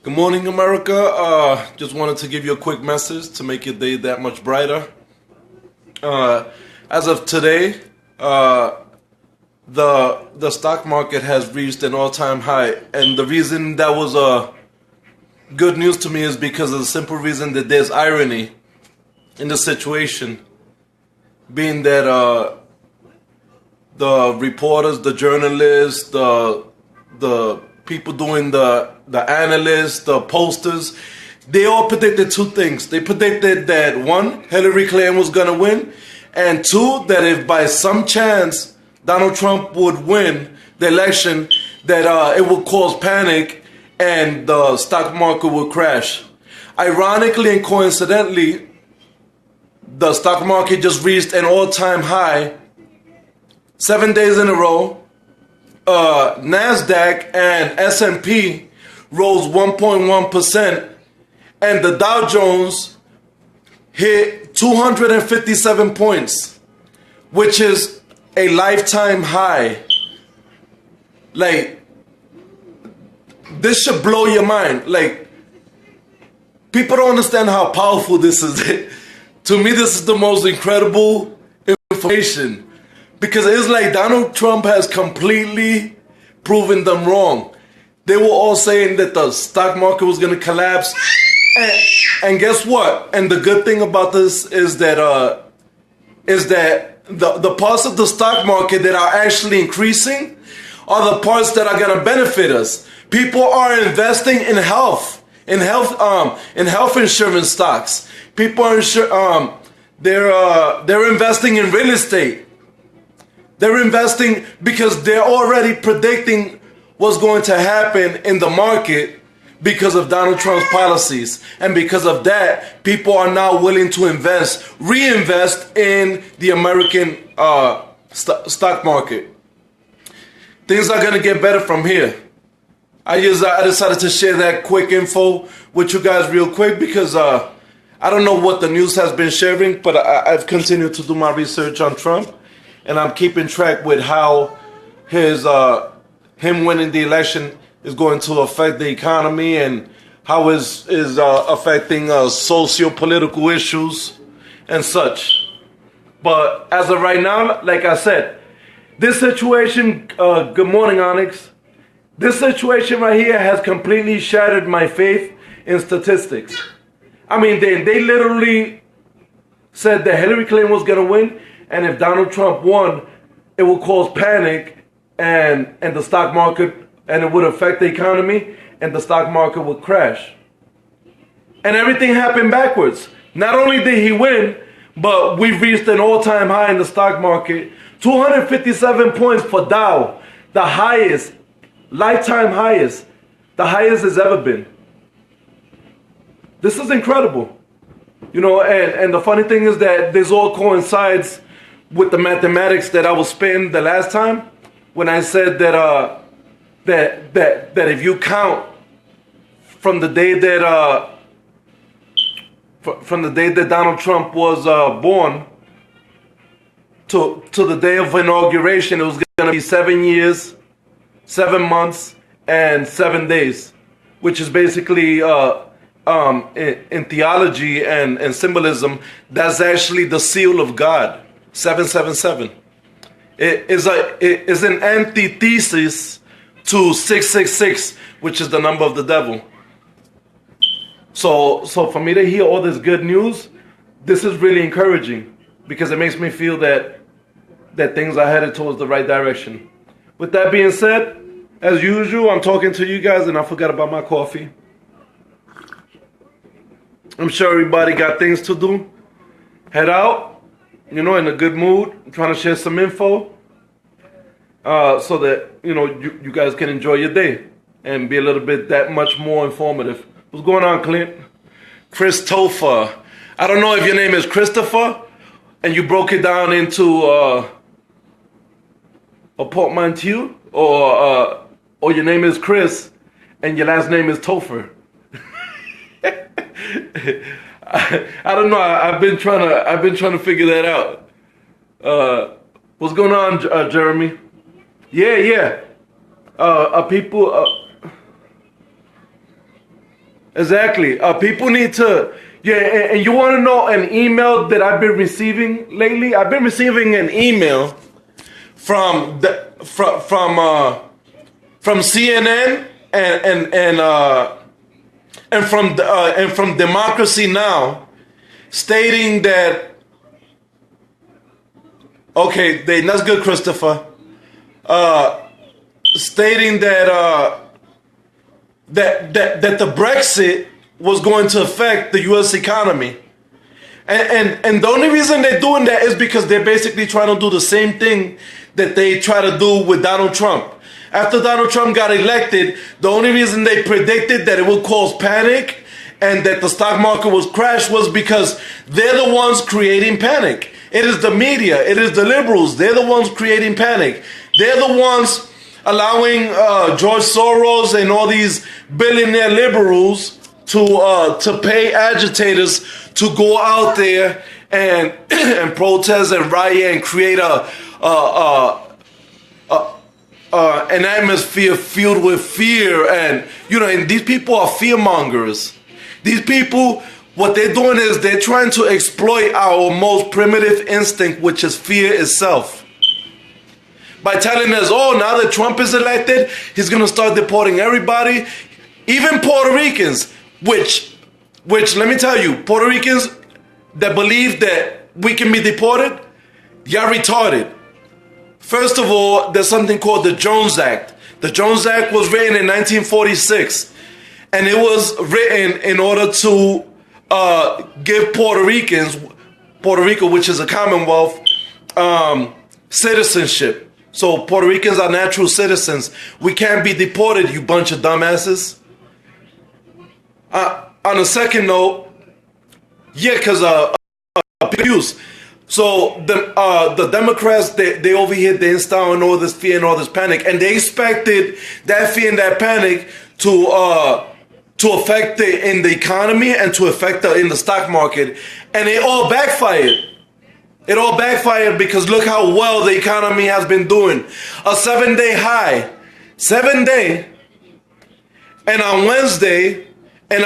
Good morning, America. Just wanted to give you a quick message to make your day that much brighter. As of today, the stock market has reached an all-time high, and the reason that was good news to me is because of the simple reason that there's irony in the situation, being that the reporters, the journalists, the people doing the analysts, the posters, they all predicted two things. They predicted that one, Hillary Clinton was gonna win, and two, that if by some chance Donald Trump would win the election, that it would cause panic and the stock market would crash. Ironically and coincidentally, the stock market just reached an all-time high 7 days in a row. Nasdaq and S P rose 1.1%, and the Dow Jones hit 257 points, which is a lifetime high. Like, this should blow your mind. Like, people don't understand how powerful this is. To me, this is the most incredible information, because it's like Donald Trump has completely proven them wrong. They were all saying that the stock market was going to collapse. And guess what? And the good thing about this is that the parts of the stock market that are actually increasing are the parts that are going to benefit us. People are investing in health insurance stocks. People are they're investing in real estate. They're investing because they're already predicting what's going to happen in the market because of Donald Trump's policies. And because of that, people are now willing to reinvest in the American stock market. Things are going to get better from here. I decided to share that quick info with you guys real quick because I don't know what the news has been sharing, but I've continued to do my research on Trump. And I'm keeping track with how him winning the election is going to affect the economy and how is affecting socio-political issues and such. But as of right now, like I said, this situation, good morning, Onyx. This situation right here has completely shattered my faith in statistics. I mean, they literally said that Hillary Clinton was going to win, and if Donald Trump won, it would cause panic and the stock market, and it would affect the economy, and the stock market would crash. And everything happened backwards. Not only did he win, but we've reached an all-time high in the stock market. 257 points for Dow, the highest, lifetime highest, the highest it's ever been. This is incredible. You know, and the funny thing is that this all coincides with the mathematics that I was spitting the last time when I said that if you count from the day that Donald Trump was born to the day of inauguration, it was going to be 7 years, 7 months, and 7 days, which is basically in theology and symbolism, that's actually the seal of God. 777. It is an antithesis to 666, which is the number of the devil. So for me to hear all this good news, this is really encouraging because it makes me feel that things are headed towards the right direction. With that being said, as usual, I'm talking to you guys and I forgot about my coffee. I'm sure everybody got things to do. Head out. You know, in a good mood, I'm trying to share some info so that, you know, you guys can enjoy your day and be a little bit that much more informative. What's going on, Clint? Christopher. I don't know if your name is Christopher and you broke it down into a portmanteau or your name is Chris and your last name is Topher. I don't know. I've been trying to figure that out. What's going on, Jeremy? Yeah. People. Exactly. People need to, yeah, and you want to know an email that I've been receiving lately? I've been receiving an email from from CNN and from Democracy Now, stating that, okay, that's good, Christopher. Stating that that the Brexit was going to affect the U.S. economy. And the only reason they're doing that is because they're basically trying to do the same thing that they try to do with Donald Trump. After Donald Trump got elected, the only reason they predicted that it would cause panic and that the stock market would crash was because they're the ones creating panic. It is the media, it is the liberals, they're the ones creating panic. They're the ones allowing George Soros and all these billionaire liberals to pay agitators to go out there and and protest and riot and create an atmosphere filled with fear. And and these people are fear mongers. These people, what they're doing is they're trying to exploit our most primitive instinct, which is fear itself, by telling us, oh, now that Trump is elected, he's going to start deporting everybody, even Puerto Ricans, which let me tell you, Puerto Ricans that believe that we can be deported, y'all retarded. First of all, there's something called the Jones Act. The Jones Act was written in 1946, and it was written in order to give Puerto Rico, which is a commonwealth, citizenship. So Puerto Ricans are natural citizens. We can't be deported, you bunch of dumbasses. On a second note, yeah, because abuse. So the Democrats, they over here, they instilling all this fear and all this panic, and they expected that fear and that panic to affect in the economy and to affect in the stock market, and it all backfired. It all backfired because look how well the economy has been doing. A 7-day high. 7-day. And on Wednesday, the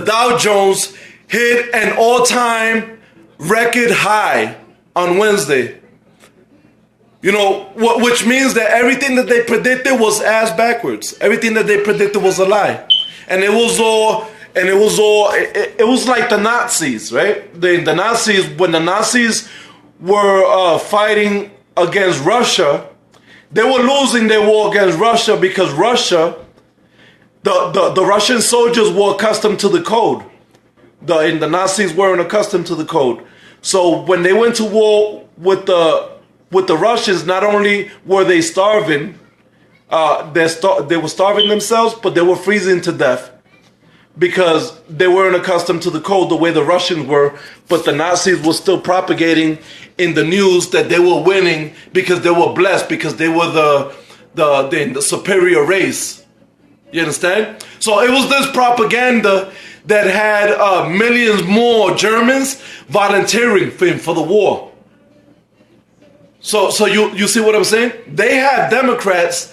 Dow Jones hit an all-time record high on Wednesday. Which means that everything that they predicted was ass backwards. Everything that they predicted was a lie. And it was like the Nazis, right? The Nazis, when the Nazis were fighting against Russia, they were losing their war against Russia because Russia, the Russian soldiers were accustomed to the code. And the Nazis weren't accustomed to the code. So when they went to war with the Russians, not only were they starving, they were starving themselves, but they were freezing to death, because they weren't accustomed to the code the way the Russians were, but the Nazis were still propagating in the news that they were winning because they were blessed, because they were the superior race. You understand? So it was this propaganda that had millions more Germans volunteering for the war. So you see what I'm saying? They had Democrats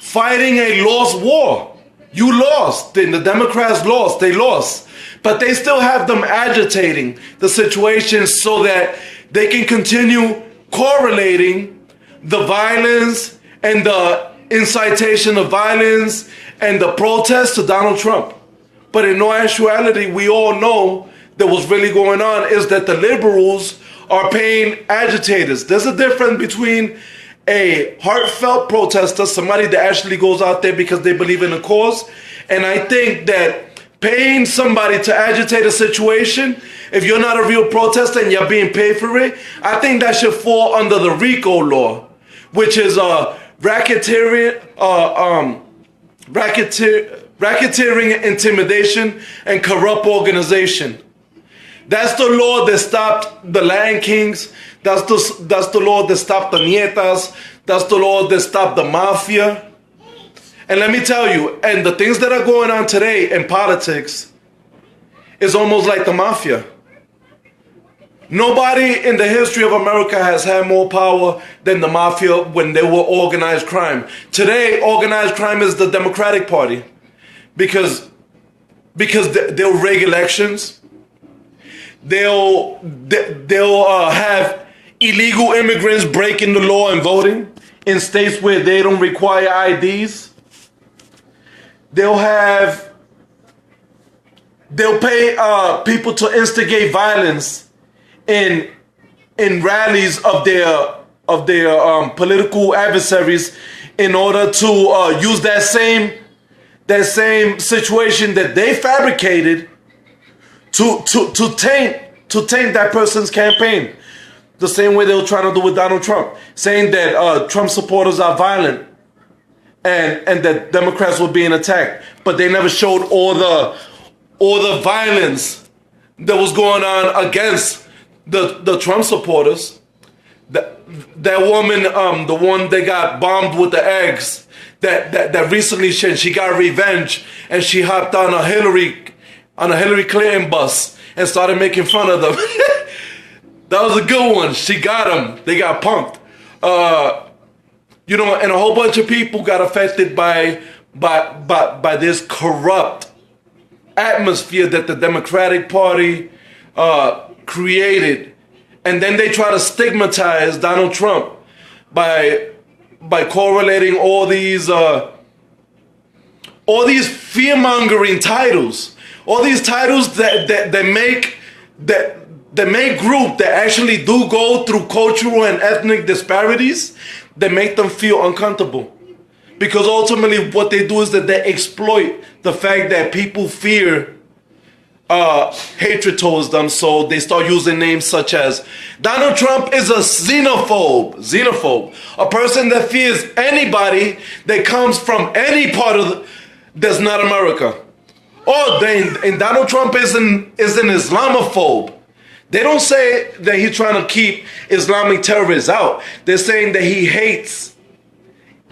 fighting a lost war. You lost, then the Democrats lost, they lost. But they still have them agitating the situation so that they can continue correlating the violence and the incitation of violence and the protest to Donald Trump. But in no actuality, we all know that what's really going on is that the liberals are paying agitators. There's a difference between a heartfelt protester, somebody that actually goes out there because they believe in a cause. And I think that paying somebody to agitate a situation, if you're not a real protester and you're being paid for it, I think that should fall under the RICO law, which is racketeering, intimidation, and corrupt organization. That's the law that stopped the Land Kings. That's the law that stopped the Nietas. That's the law that stopped the mafia. And let me tell you, and the things that are going on today in politics is almost like the mafia. Nobody in the history of America has had more power than the mafia when they were organized crime. Today, organized crime is the Democratic Party because they'll rig elections. They'll have illegal immigrants breaking the law and voting in states where they don't require IDs. They'll pay people to instigate violence in rallies of their political adversaries in order to use that same situation that they fabricated to taint that person's campaign. The same way they were trying to do with Donald Trump, saying that Trump supporters are violent and that Democrats were being attacked, but they never showed all the violence that was going on against the Trump supporters. That woman, the one that got bombed with the eggs, that recently she got revenge and she hopped on a Hillary Clinton bus and started making fun of them. That was a good one. She got them. They got punked. And a whole bunch of people got affected by this corrupt atmosphere that the Democratic Party created, and then they try to stigmatize Donald Trump by correlating all these fear-mongering titles, all these titles that make groups that actually do go through cultural and ethnic disparities, that make them feel uncomfortable. Because ultimately what they do is that they exploit the fact that people fear hatred towards them, so they start using names such as Donald Trump is a xenophobe, a person that fears anybody that comes from any part of that's not America. And Donald Trump is an Islamophobe. They don't say that he's trying to keep Islamic terrorists out. They're saying that he hates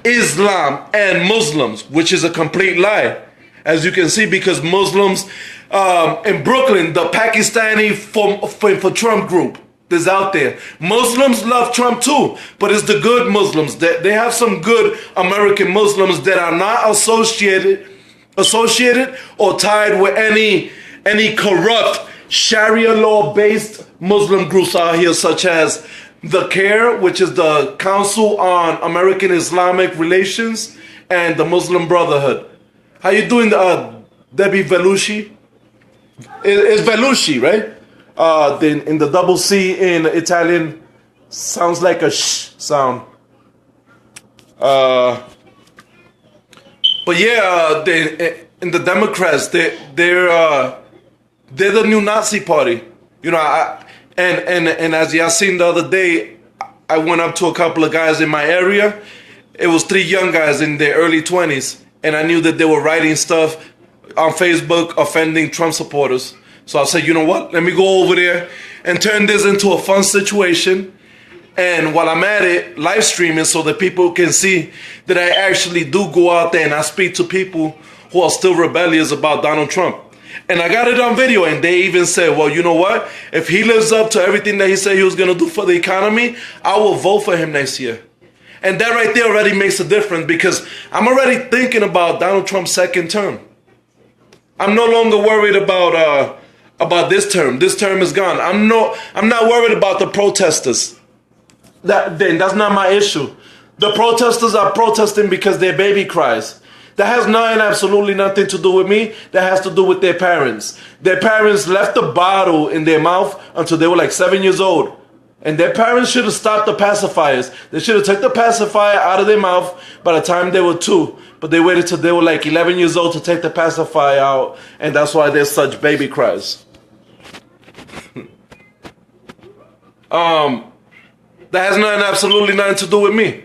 Islam and Muslims, which is a complete lie, as you can see, because Muslims in Brooklyn, the Pakistani for Trump group that's out there, Muslims love Trump too, but it's the good Muslims. They have some good American Muslims that are not associated or tied with any corrupt Sharia law-based Muslim groups out here, such as the CARE, which is the Council on American Islamic Relations, and the Muslim Brotherhood. How you doing, Debbie Velucci? It's Velucci, right? In the double C in Italian sounds like a sh sound. But yeah, in the Democrats, they're the new Nazi party. And as y'all seen the other day, I went up to a couple of guys in my area. It was 3 young guys in their early 20s, and I knew that they were writing stuff on Facebook offending Trump supporters. So I said, you know what? Let me go over there and turn this into a fun situation. And while I'm at it, live streaming so that people can see that I actually do go out there and I speak to people who are still rebellious about Donald Trump. And I got it on video, and they even said, well, you know what? If he lives up to everything that he said he was going to do for the economy, I will vote for him next year. And that right there already makes a difference, because I'm already thinking about Donald Trump's second term. I'm no longer worried about this term. This term is gone. I'm not worried about the protesters. That's not my issue. The protesters are protesting because their baby cries. That has absolutely nothing to do with me. That has to do with their parents. Their parents left the bottle in their mouth until they were like 7 years old. And their parents should have stopped the pacifiers. They should have took the pacifier out of their mouth by the time they were 2. But they waited till they were like 11 years old to take the pacifier out. And that's why there's such baby cries. That has absolutely nothing to do with me.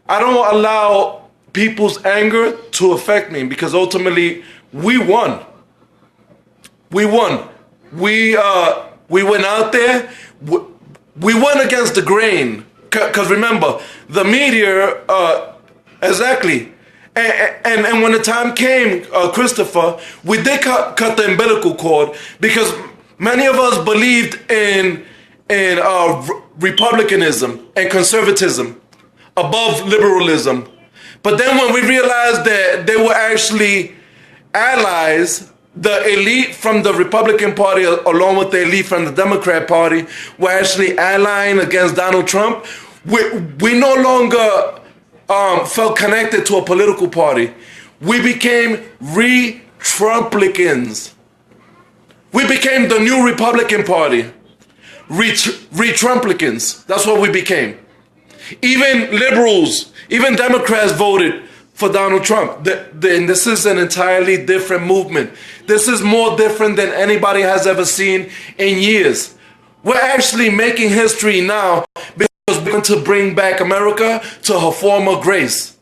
I don't allow people's anger to affect me, because ultimately we won. We won. We went out there. We went against the grain. Because remember, the media, exactly. And when the time came, Christopher, we did cut the umbilical cord, because many of us believed in in republicanism and conservatism above liberalism. But then when we realized that they were actually allies, the elite from the Republican Party along with the elite from the Democrat Party were actually allying against Donald Trump, we no longer felt connected to a political party. We became re-Trumplicans. We became the new Republican Party. Re-Trumplicans. That's what we became. Even liberals, even Democrats voted for Donald Trump. And this is an entirely different movement. This is more different than anybody has ever seen in years. We're actually making history now because we're going to bring back America to her former grace.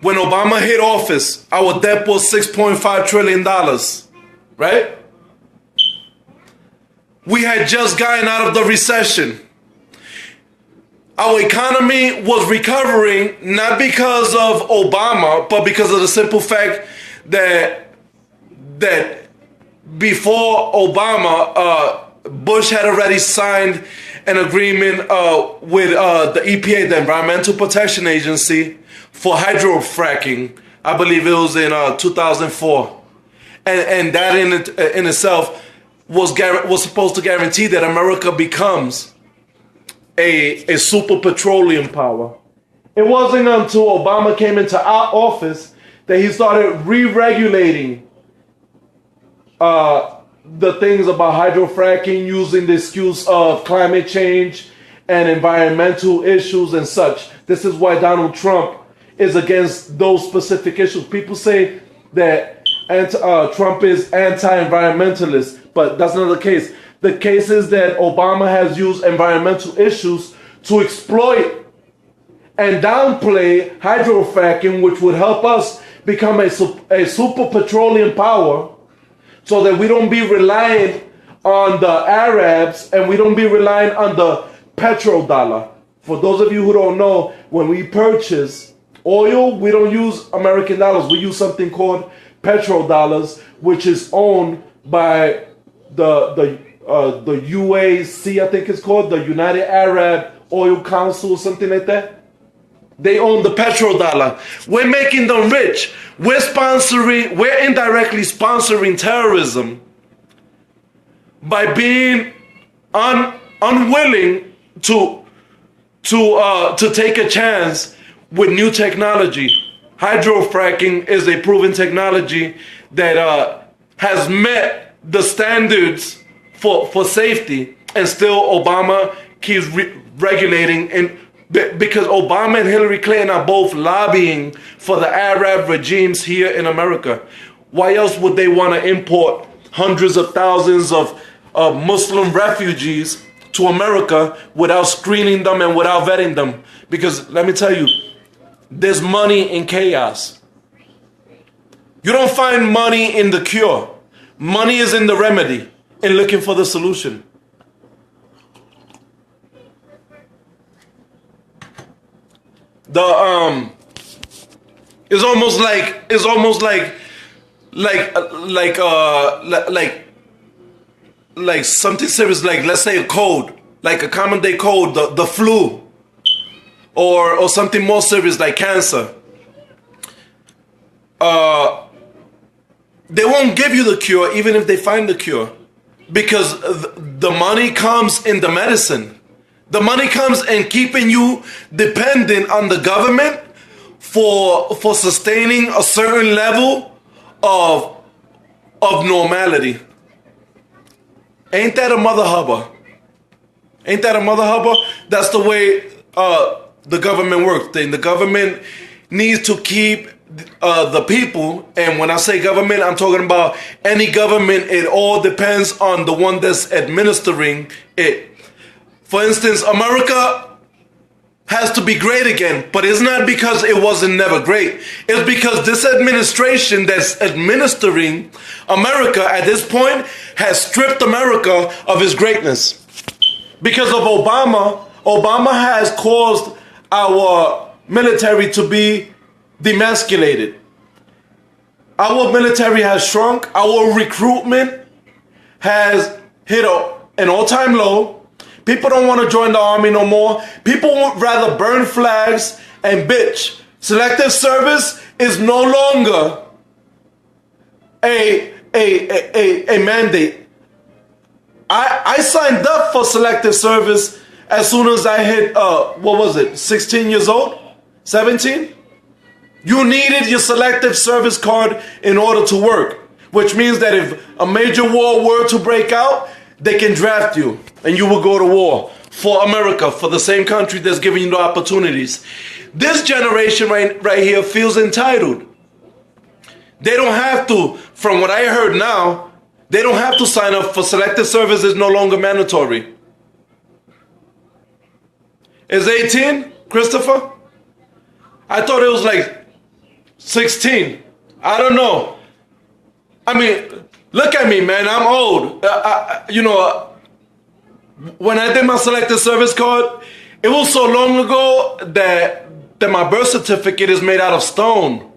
When Obama hit office, our debt was $6.5 trillion, right? We had just gotten out of the recession. Our economy was recovering not because of Obama, but because of the simple fact that before Obama, Bush had already signed an agreement with the EPA, the Environmental Protection Agency, for hydrofracking. I believe it was in 2004, and that in itself was supposed to guarantee that America becomes a super petroleum power. It wasn't until Obama came into our office that he started re-regulating the things about hydrofracking, using the excuse of climate change and environmental issues and such. This is why Donald Trump is against those specific issues. People say that Trump is anti-environmentalist, but that's not the case. The case is that Obama has used environmental issues to exploit and downplay hydrofracking, which would help us become a super petroleum power, so that we don't be reliant on the Arabs and we don't be reliant on the petrodollar. For those of you who don't know, when we purchase oil, we don't use American dollars. We use something called petrodollars, which is owned by the UAC, I think it's called, the United Arab Oil Council, something like that. They own the petrodollar. We're making them rich. We're indirectly sponsoring terrorism by being unwilling to take a chance with new technology. Hydrofracking is a proven technology that has met the standards for safety, and still Obama keeps regulating, and because Obama and Hillary Clinton are both lobbying for the Arab regimes here in America. Why else would they want to import hundreds of thousands of Muslim refugees to America without screening them and without vetting them? Because let me tell you, there's money in chaos. You don't find money in the cure. Money is in the remedy, in looking for the solution. It's almost like something serious, like let's say a cold, like a common day cold, the flu, or something more serious like cancer. They won't give you the cure even if they find the cure, because the money comes in the medicine. The money comes in keeping you dependent on the government for sustaining a certain level of normality. Ain't that a mother hubba? Ain't that a mother hubba? That's the way the government works. The government needs to keep the people, and when I say government, I'm talking about any government. It all depends on the one that's administering it. For instance, America has to be great again, but it's not because it wasn't never great. It's because this administration that's administering America at this point has stripped America of its greatness. Because of Obama, Obama has caused our military to be demasculated. Our military has shrunk. Our recruitment has hit a an all-time low. People don't want to join the army no more. People would rather burn flags and bitch. Selective service is no longer a mandate. I signed up for selective service as soon as I hit, 16 years old? 17? You needed your selective service card in order to work, which means that if a major war were to break out, they can draft you and you will go to war for America, for the same country that's giving you the opportunities. This generation right here feels entitled. They don't have to, from what I heard now, they don't have to sign up for selective service. Is no longer mandatory. Is 18, Christopher? I thought it was like 16. I don't know. I mean, look at me, man. I'm old. When I did my selective service card, it was so long ago that my birth certificate is made out of stone.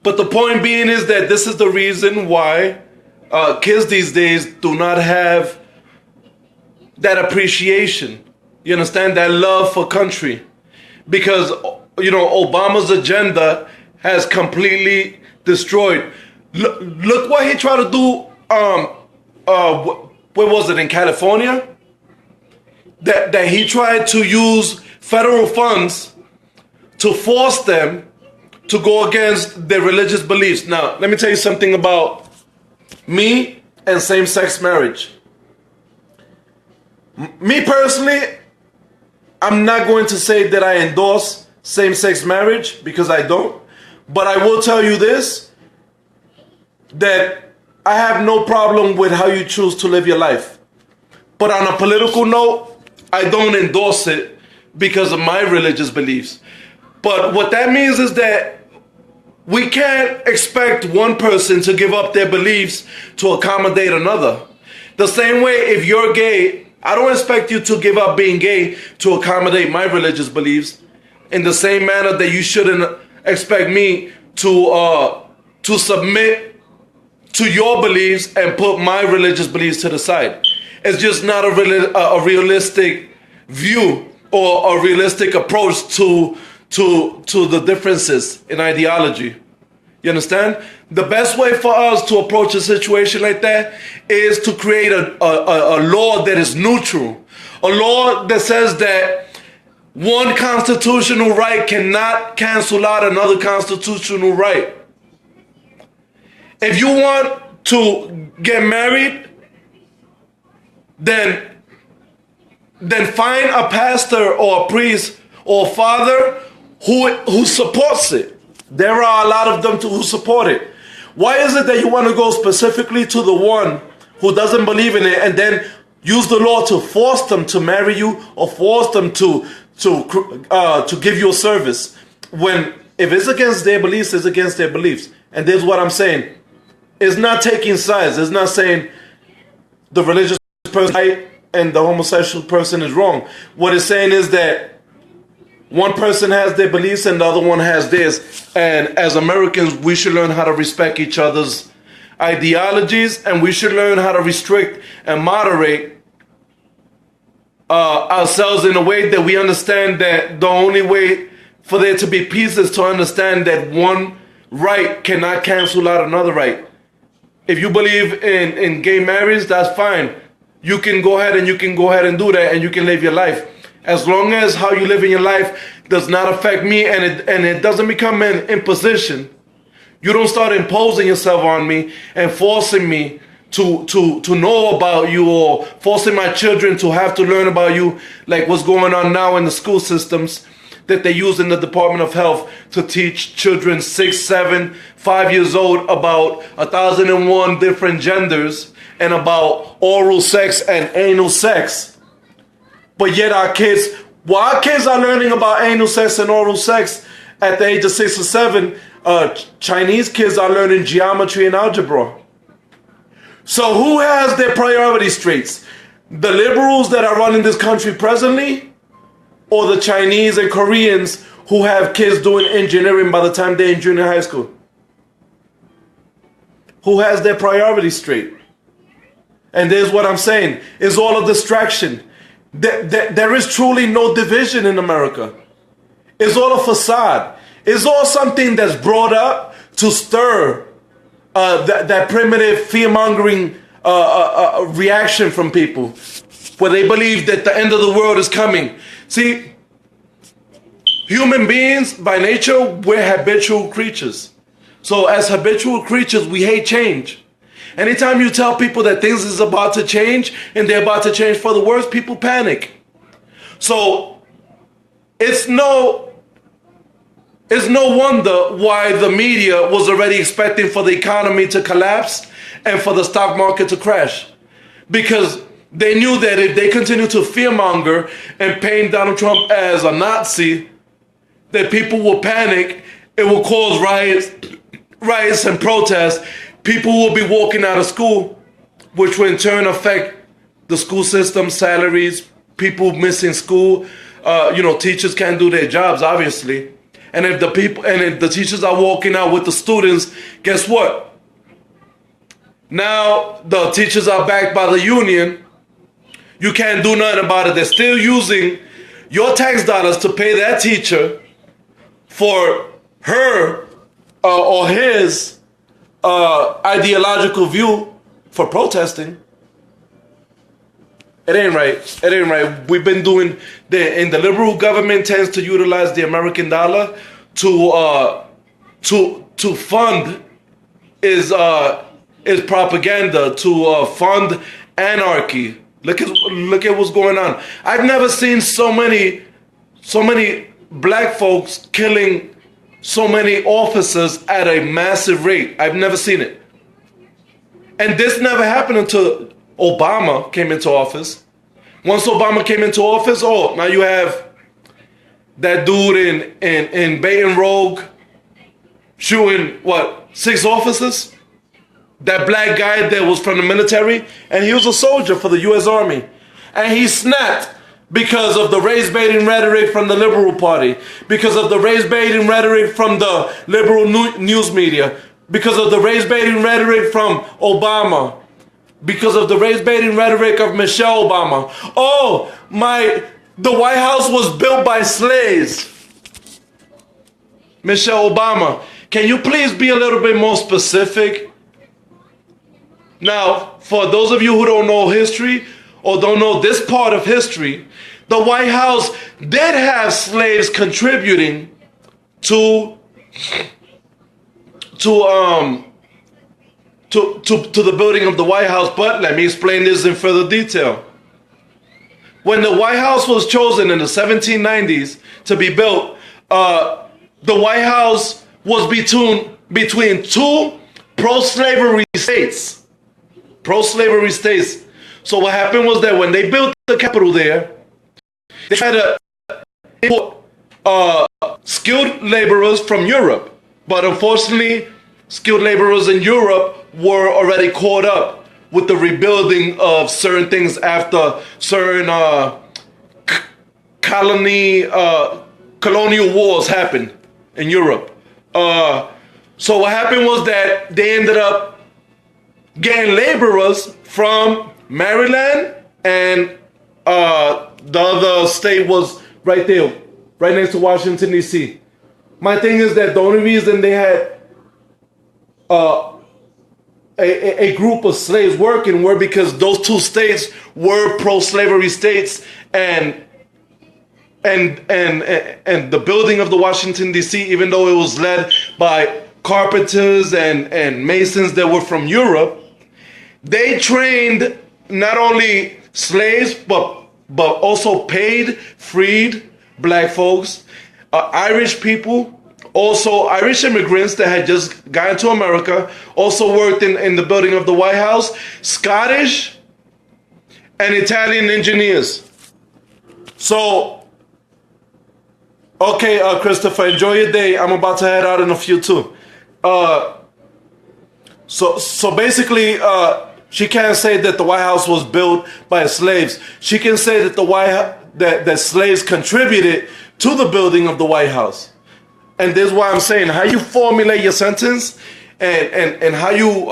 But the point being is that this is the reason why kids these days do not have that appreciation. You understand? That love for country. Because, Obama's agenda has completely destroyed. Look what he tried to do, where was it, in California? That he tried to use federal funds to force them to go against their religious beliefs. Now, let me tell you something about me and same-sex marriage. Me personally, I'm not going to say that I endorse same-sex marriage, because I don't. But I will tell you this, that I have no problem with how you choose to live your life. But on a political note, I don't endorse it because of my religious beliefs. But what that means is that we can't expect one person to give up their beliefs to accommodate another. The same way, if you're gay, I don't expect you to give up being gay to accommodate my religious beliefs. In the same manner that you shouldn't expect me to submit to your beliefs and put my religious beliefs to the side. It's just not a realistic view or a realistic approach to the differences in ideology. You understand? The best way for us to approach a situation like that is to create a law that is neutral. A law that says that one constitutional right cannot cancel out another constitutional right. If you want to get married, then find a pastor or a priest or a father who supports it. There are a lot of them who support it. Why is it that you want to go specifically to the one who doesn't believe in it and then use the law to force them to marry you or force them to give you a service, when if it's against their beliefs, it's against their beliefs? And this is what I'm saying. It's not taking sides. It's not saying the religious person is right and the homosexual person is wrong. What it's saying is that one person has their beliefs and the other one has theirs. And as Americans, we should learn how to respect each other's ideologies, and we should learn how to restrict and moderate ourselves in a way that we understand that the only way for there to be peace is to understand that one right cannot cancel out another right. If you believe in gay marriage, that's fine. You can go ahead and do that, and you can live your life. As long as how you live in your life does not affect me and it doesn't become an imposition. You don't start imposing yourself on me and forcing me to know about you, or forcing my children to have to learn about you, like what's going on now in the school systems that they use in the Department of Health to teach children 6, 7, 5 years old about 1,001 different genders and about oral sex and anal sex. But yet our kids are learning about anal sex and oral sex at the age of 6 or 7. Chinese kids are learning geometry and algebra. So who has their priorities straight? The liberals that are running this country presently, or the Chinese and Koreans who have kids doing engineering by the time they're in junior high school? Who has their priorities straight? And there's what I'm saying. It's all a distraction. There is truly no division in America. It's all a facade. It's all something that's brought up to stir that primitive fear-mongering reaction from people, where they believe that the end of the world is coming. See, human beings, by nature, we're habitual creatures. So as habitual creatures, we hate change. Anytime you tell people that things is about to change and they're about to change for the worse, people panic. So it's no wonder why the media was already expecting for the economy to collapse and for the stock market to crash. Because they knew that if they continue to fearmonger and paint Donald Trump as a Nazi, that people will panic. It will cause riots and protests. People will be walking out of school, which will in turn affect the school system, salaries, people missing school. Teachers can't do their jobs, obviously. And if the teachers are walking out with the students, guess what? Now the teachers are backed by the union. You can't do nothing about it. They're still using your tax dollars to pay that teacher for her or his ideological view for protesting. It ain't right. It ain't right. We've been doing and the liberal government tends to utilize the American dollar to fund is propaganda, to fund anarchy. Look at what's going on. I've never seen so many black folks killing so many officers at a massive rate. I've never seen it. And this never happened until Obama came into office. Once Obama came into office, now you have that dude in Baton Rouge shooting, 6 officers? That black guy that was from the military, and he was a soldier for the U.S. Army. And he snapped because of the race-baiting rhetoric from the Liberal Party, because of the race-baiting rhetoric from the liberal news media, because of the race-baiting rhetoric from Obama, because of the race-baiting rhetoric of Michelle Obama. The White House was built by slaves. Michelle Obama, can you please be a little bit more specific? Now, for those of you who don't know history or don't know this part of history, the White House did have slaves contributing to the building of the White House, but let me explain this in further detail. When the White House was chosen in the 1790s to be built, the White House was between two pro-slavery states. Pro-slavery states. So what happened was that when they built the Capitol there, they tried to import skilled laborers from Europe. But unfortunately, skilled laborers in Europe were already caught up with the rebuilding of certain things after certain colonial wars happened in Europe. So what happened was that they ended up getting laborers from Maryland, and the other state was right there, right next to Washington, D.C. My thing is that the only reason they had a group of slaves working were because those two states were pro-slavery states, and the building of the Washington, D.C., even though it was led by carpenters and masons that were from Europe, they trained not only slaves, but also paid, freed black folks, Irish people, also Irish immigrants that had just gotten to America, also worked in the building of the White House, Scottish and Italian engineers. So, okay, Christopher, enjoy your day. I'm about to head out in a few too. So basically, she can't say that the White House was built by slaves. She can say that the White that slaves contributed to the building of the White House. And this is why I'm saying how you formulate your sentence and how you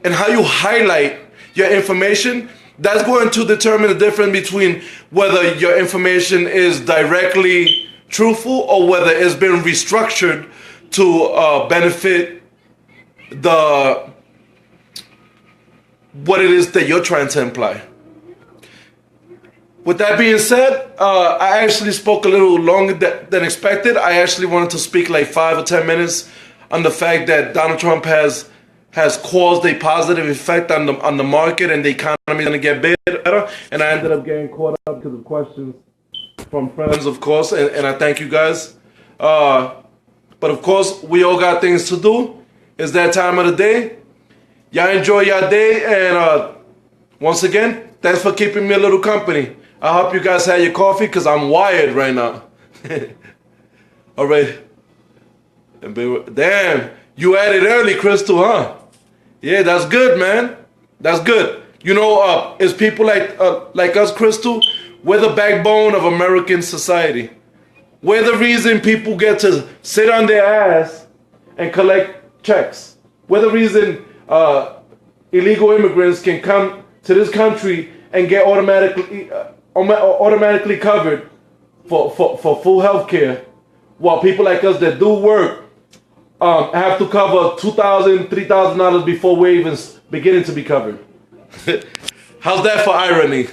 highlight your information, that's going to determine the difference between whether your information is directly truthful or whether it's been restructured to benefit what it is that you're trying to imply. With that being said, I actually spoke a little longer than expected. I actually wanted to speak like 5 or 10 minutes on the fact that Donald Trump has caused a positive effect on the market and the economy is going to get better. And I ended up getting caught up because of questions from friends, of course, and I thank you guys. But of course, we all got things to do. It's that time of the day. Y'all enjoy your day, and once again, thanks for keeping me a little company. I hope you guys had your coffee because I'm wired right now. All right. Damn, you at it early, Crystal, huh? Yeah, that's good, man. That's good. You know, it's people like us, Crystal. We're the backbone of American society. We're the reason people get to sit on their ass and collect checks. We're the reason illegal immigrants can come to this country and get automatically covered for full health care, while people like us that do work have to cover $2,000, $3,000 before we're even beginning to be covered. How's that for irony?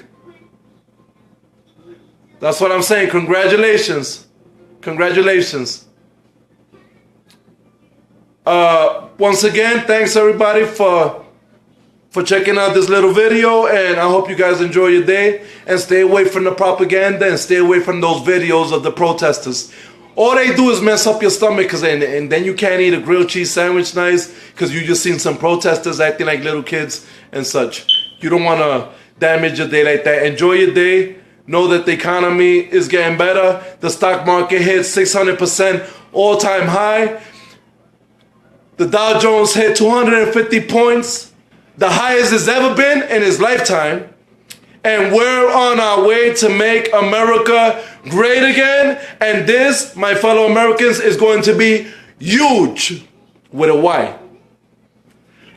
That's what I'm saying. Congratulations. Congratulations. Once again, thanks everybody for checking out this little video, and I hope you guys enjoy your day and stay away from the propaganda and stay away from those videos of the protesters. All they do is mess up your stomach, and then you can't eat a grilled cheese sandwich nice because you just seen some protesters acting like little kids and such. You don't want to damage your day like that. Enjoy your day. Know that the economy is getting better. The stock market hit 600% all-time high. The Dow Jones hit 250 points, the highest it's ever been in his lifetime. And we're on our way to make America great again. And this, my fellow Americans, is going to be huge with a Y.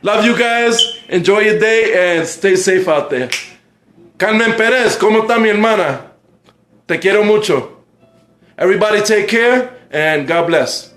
Love you guys. Enjoy your day and stay safe out there. Carmen Perez, ¿cómo está mi hermana? Te quiero mucho. Everybody take care and God bless.